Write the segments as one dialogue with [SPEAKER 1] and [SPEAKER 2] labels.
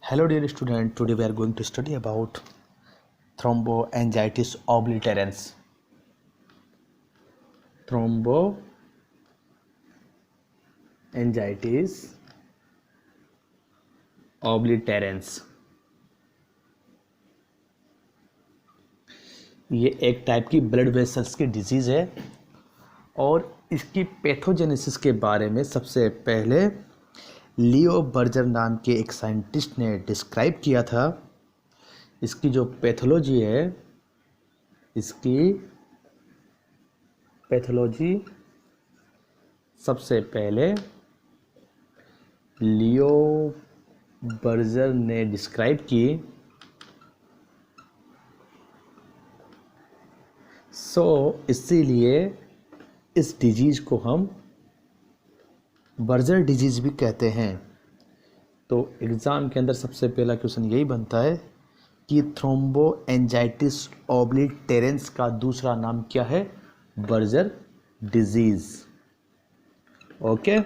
[SPEAKER 1] Hello dear student, today we are going to study about thromboangiitis obliterans. Thromboangiitis obliterans ये एक type की blood vessels की disease है और इसकी पैथोजेनेसिस के बारे में सबसे पहले लियो बर्जर नाम के एक साइंटिस्ट ने डिस्क्राइब किया था। इसकी जो पैथोलॉजी है, इसकी पैथोलॉजी सबसे पहले लियो बर्जर ने डिस्क्राइब की। इसीलिए इस डिजीज़ को हम बर्जर डिजीज़ भी कहते हैं। तो एग्ज़ाम के अंदर सबसे पहला क्वेश्चन यही बनता है कि थ्रोम्बोएंजाइटिस ओब्लिटेरेंस का दूसरा नाम क्या है? Berger disease. ओके,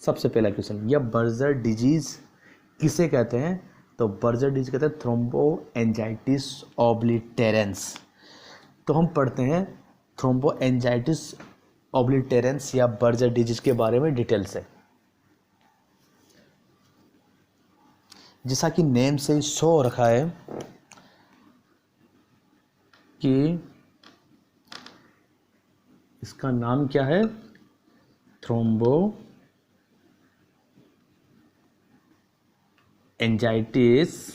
[SPEAKER 1] सबसे पहला क्वेश्चन, यह बर्जर डिजीज़ किसे कहते हैं? तो बर्जर डिजीज़ कहते हैं थ्रोम्बोएंजाइटिस ओब्लिटेरेंस। तो हम पढ़ते हैं थ्रोम्बोएंजाइटिस ओब्लिटेरेंस या बर्जर डिजीज के बारे में डिटेल से। जैसा कि नेम से शो रखा है कि इसका नाम क्या है? थ्रोम्बोएंजाइटिस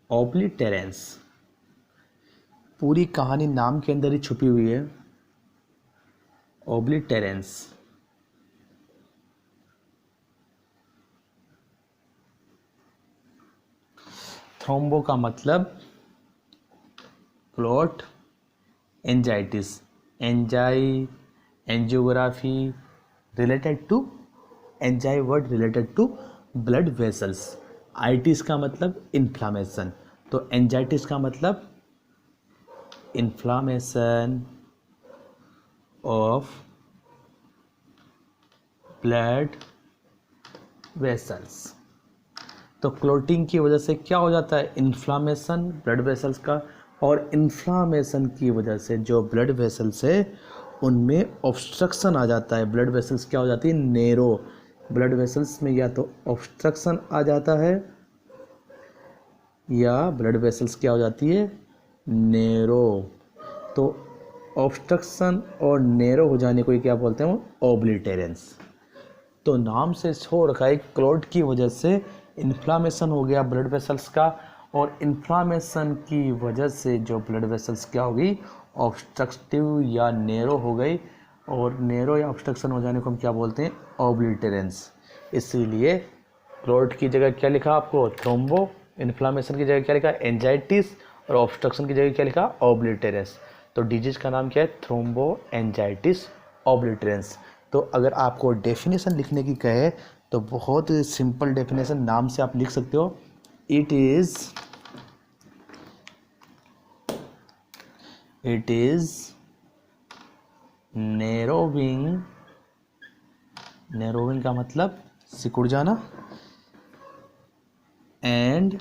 [SPEAKER 1] ओब्लिटेरेंस। पूरी कहानी नाम के अंदर ही छुपी हुई है, ओब्लिटेरेंस। थ्रोम्बो का मतलब clot, angiitis, angiography related to angi word related to blood vessels. Itis का मतलब इन्फ्लामेशन, तो एंजाइटिस का मतलब इन्फ्लामेशन ऑफ ब्लड वेसल्स। तो क्लोटिंग की वजह से क्या हो जाता है? इन्फ्लामेशन ब्लड वेसल्स का, और इन्फ्लामेशन की वजह से जो ब्लड वेसल्स है उनमें ऑब्स्ट्रक्शन आ जाता है। ब्लड वेसल्स क्या हो जाती है? नैरो। ब्लड वेसल्स में या तो ऑब्स्ट्रक्शन आ जाता है या ब्लड वेसल्स क्या हो जाती है? नैरो। तो ऑब्स्ट्रक्शन और नैरो हो जाने को क्या बोलते हैं? ओब्लिटेरेंस। तो नाम से हो रखा है क्लॉट की वजह से इन्फ्लामेशन हो गया ब्लड वेसल्स का, और इन्फ्लामेशन की वजह से जो ब्लड वेसल्स क्या हो गई? ऑब्स्ट्रक्टिव या नैरो हो गई, और नैरो या ऑब्स्ट्रक्शन हो जाने को हम क्या बोलते हैं? ओब्लिटेरेंस। इसीलिए क्लॉट की जगह क्या लिखा आपको? थ्रोम्बो। इन्फ्लामेशन की जगह क्या लिखा? एंजाइटिस। और ऑब्स्ट्रक्शन की जगह क्या लिखा? ओब्लिटेरेंस। तो डिजीज का नाम क्या है? थ्रोम्बोएंजाइटिस ओब्लिटेरेंस। तो अगर आपको डेफिनेशन लिखने की कहे तो बहुत सिंपल डेफिनेशन नाम से आप लिख सकते हो। इट इज नैरोविंग का मतलब सिकुड़ जाना, and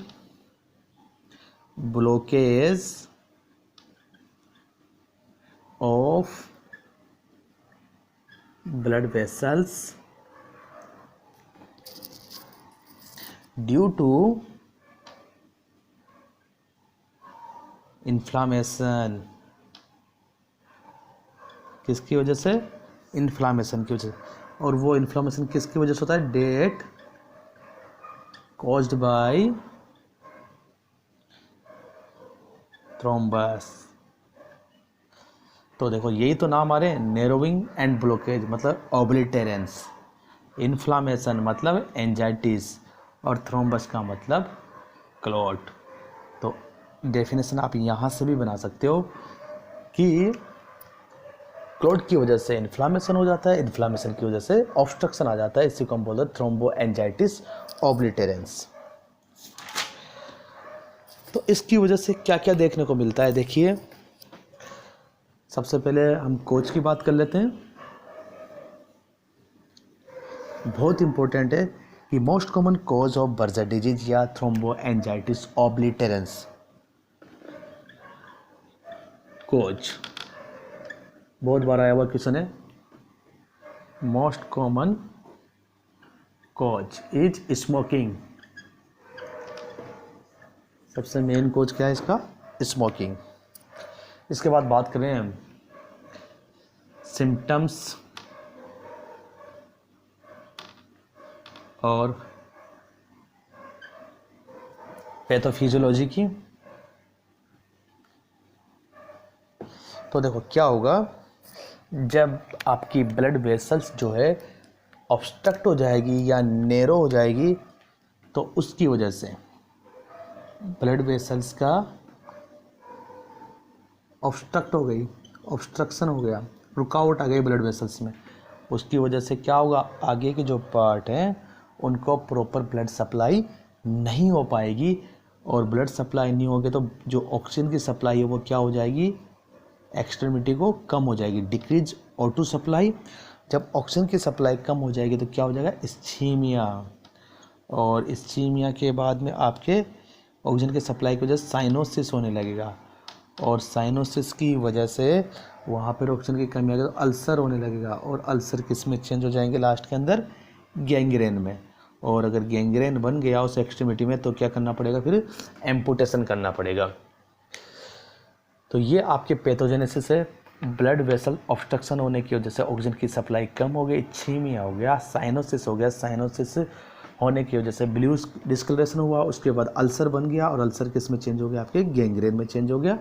[SPEAKER 1] blockage of blood vessels due to inflammation। किसकी वजह से? इन्फ्लामेशन की वजह से। और वो इन्फ्लामेशन किसकी वजह से होता है? That caused by thrombus. तो देखो, यही तो नाम आ रहे हैं, नैरोविंग एंड ब्लॉकेज मतलब ओब्लिटेरेंस, इन्फ्लामेशन मतलब एंजाइटिस, और थ्रोम्बस का मतलब क्लॉट। तो डेफिनेशन आप यहाँ से भी बना सकते हो कि क्लॉट की वजह से इन्फ्लामेशन हो जाता है, इन्फ्लामेशन की वजह से ऑब्स्ट्रक्शन आ जाता है। इसी को हम बोलते हैं थ्रोम्बोएंजाइटिस ओब्लिटेरेंस। तो इसकी वजह से क्या क्या देखने को मिलता है? देखिए, सबसे पहले हम कोच की बात कर लेते हैं। बहुत इंपॉर्टेंट है कि most common cause of Buerger disease या थ्रोम्बोएंजाइटिस ऑब्लिटेरेंस कोज, बहुत बार आया हुआ क्वेश्चन है। Most common cause is smoking, सबसे मेन कॉज क्या है इसका? स्मोकिंग। इसके बाद बात करें हम सिम्टम्स और पैथोफिजियोलॉजी की। तो देखो क्या होगा, जब आपकी ब्लड वेसल्स जो है ऑब्स्ट्रक्ट हो जाएगी या नैरो हो जाएगी, तो उसकी वजह से ब्लड वेसल्स का ऑब्स्ट्रक्ट हो गई, ऑब्स्ट्रक्शन हो गया, रुकावट आ गई ब्लड वेसल्स में, उसकी वजह से क्या होगा, आगे के जो पार्ट हैं उनको प्रॉपर ब्लड सप्लाई नहीं हो पाएगी, और ब्लड सप्लाई नहीं होगी तो जो ऑक्सीजन की सप्लाई है वो क्या हो जाएगी, एक्सट्रीमिटी को कम हो जाएगी, डिक्रीज O2 सप्लाई। जब ऑक्सीजन की सप्लाई कम हो जाएगी तो क्या हो जाएगा, इस्चीमिया, और इस्चीमिया के बाद में आपके ऑक्सीजन की सप्लाई की वजह से साइनोसिस होने लगेगा, और साइनोसिस की वजह से वहाँ पर ऑक्सीजन की कमी आ गई तो अल्सर होने लगेगा, और अल्सर किस में चेंज हो जाएंगे लास्ट के अंदर, गैंग्रेन में। और अगर गैंग्रेन बन गया उस एक्सट्रीमिटी में तो क्या करना पड़ेगा, फिर एम्पुटेशन करना पड़ेगा। तो ये आपके पैथोजेनेसिस है, ब्लड वेसल ऑब्स्ट्रक्शन होने की वजह से ऑक्सीजन की सप्लाई कम हो गई, इच्छीमिया हो गया, साइनोसिस हो गया, साइनोसिस होने की वजह से ब्लू डिस्कलरेशन हुआ, उसके बाद अल्सर बन गया, और अल्सर किस में चेंज हो गया, आपके गैंग्रेन में चेंज हो गया।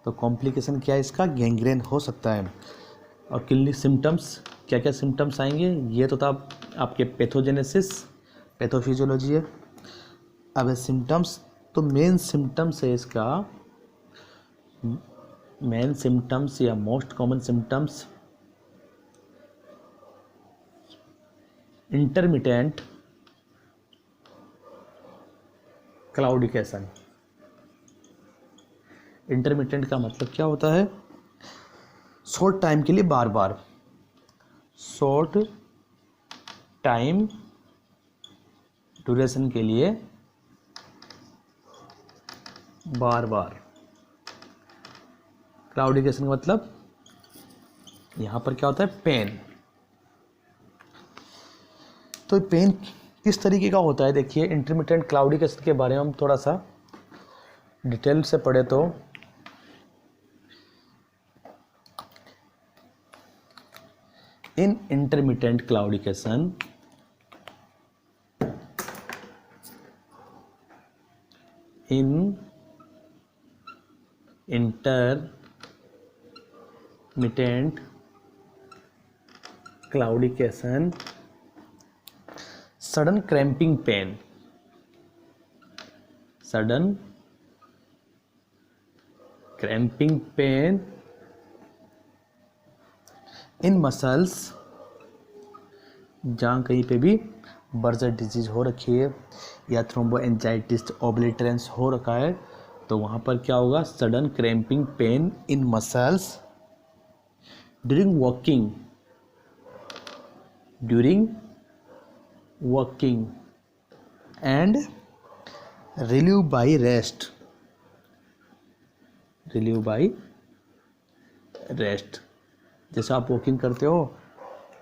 [SPEAKER 1] तो कॉम्प्लिकेशन क्या है इसका, गैंग्रेन हो सकता है। और क्लिनिक सिम्टम्स, क्या क्या सिम्टम्स आएंगे, ये तो था आपके पैथोजेनेसिस, पैथोफिजियोलॉजी है। अब सिम्टम्स, तो मेन सिम्टम्स है इसका, मेन सिम्टम्स या most common symptoms, intermittent claudication. Intermittent का मतलब क्या होता है, शॉर्ट टाइम के लिए बार बार, शॉर्ट टाइम ड्यूरेशन के लिए बार बार। क्लाउडिकेशन का मतलब यहाँ पर क्या होता है, पेन। तो पेन किस तरीके का होता है, देखिए इंटरमिटेंट क्लाउडिकेशन के बारे में हम थोड़ा सा डिटेल से पढ़े तो in intermittent claudication in intermittent claudication sudden cramping pain, sudden cramping pain in muscles, जहाँ कहीं पे भी बर्जर डिजीज हो रखी है या थ्रोम्बोएंजाइटिस ऑब्लिटरेंस हो रखा है, तो वहाँ पर क्या होगा, sudden cramping pain in muscles during working and relieve by rest. जैसे आप वॉकिंग करते हो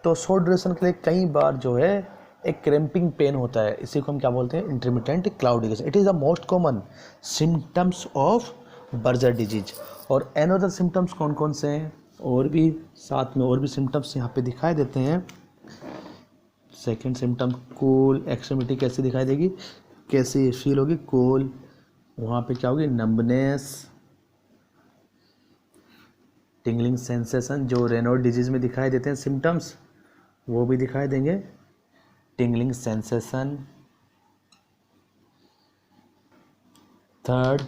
[SPEAKER 1] तो शॉर्ट ड्यूरेशन के लिए कई बार जो है एक क्रैम्पिंग पेन होता है, इसी को हम क्या बोलते हैं, intermittent claudication. It is the most common symptoms of Buerger disease. और अनदर सिम्टम्स कौन कौन से हैं, और भी साथ में और भी सिम्टम्स यहाँ पे दिखाई देते हैं। सेकेंड सिम्टम कूल एक्सट्रीमिटी कैसी दिखाई देगी, कैसी फील होगी, कूल। वहाँ पे क्या होगी, नंबनेस, टिंगलिंग सेंसेशन, जो रेनॉल्ड डिजीज में दिखाई देते हैं सिम्टम्स वो भी दिखाई देंगे, टिंगलिंग सेंसेशन। थर्ड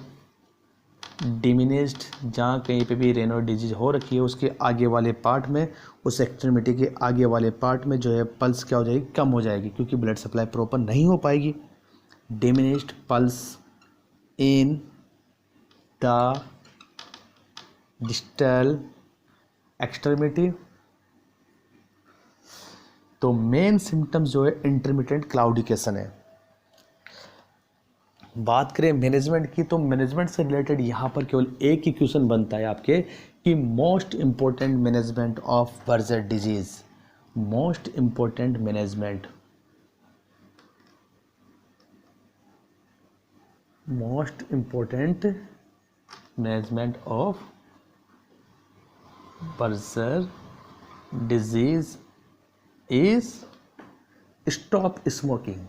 [SPEAKER 1] डिमिनिश्ड, जहाँ कहीं पे भी रेनॉल्ड डिजीज हो रखी है उसके आगे वाले पार्ट में, उस एक्सट्रीमिटी के आगे वाले पार्ट में जो है पल्स क्या हो जाएगी, कम हो जाएगी, क्योंकि ब्लड सप्लाई प्रॉपर नहीं हो पाएगी। Diminished pulse in the distal extremity, तो मेन सिम्टम्स जो है इंटरमिटेंट क्लाउडिकेशन है। बात करें मैनेजमेंट की, तो मैनेजमेंट से रिलेटेड यहाँ पर केवल एक ही क्वेश्चन बनता है आपके कि most important management of Buerger disease, most important management, most important management of Buerger disease is stop smoking.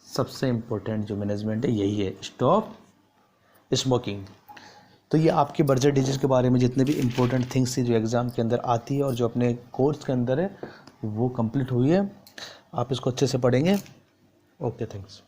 [SPEAKER 1] सबसे इम्पोर्टेंट जो मैनेजमेंट है यही है, स्टॉप स्मोकिंग। तो ये आपके बर्जर डिजीज के बारे में जितने भी इम्पोर्टेंट थिंग्स थी जो एग्ज़ाम के अंदर आती है और जो अपने कोर्स के अंदर है वो कंप्लीट हुई है। आप इसको अच्छे से पढ़ेंगे। Okay, thanks.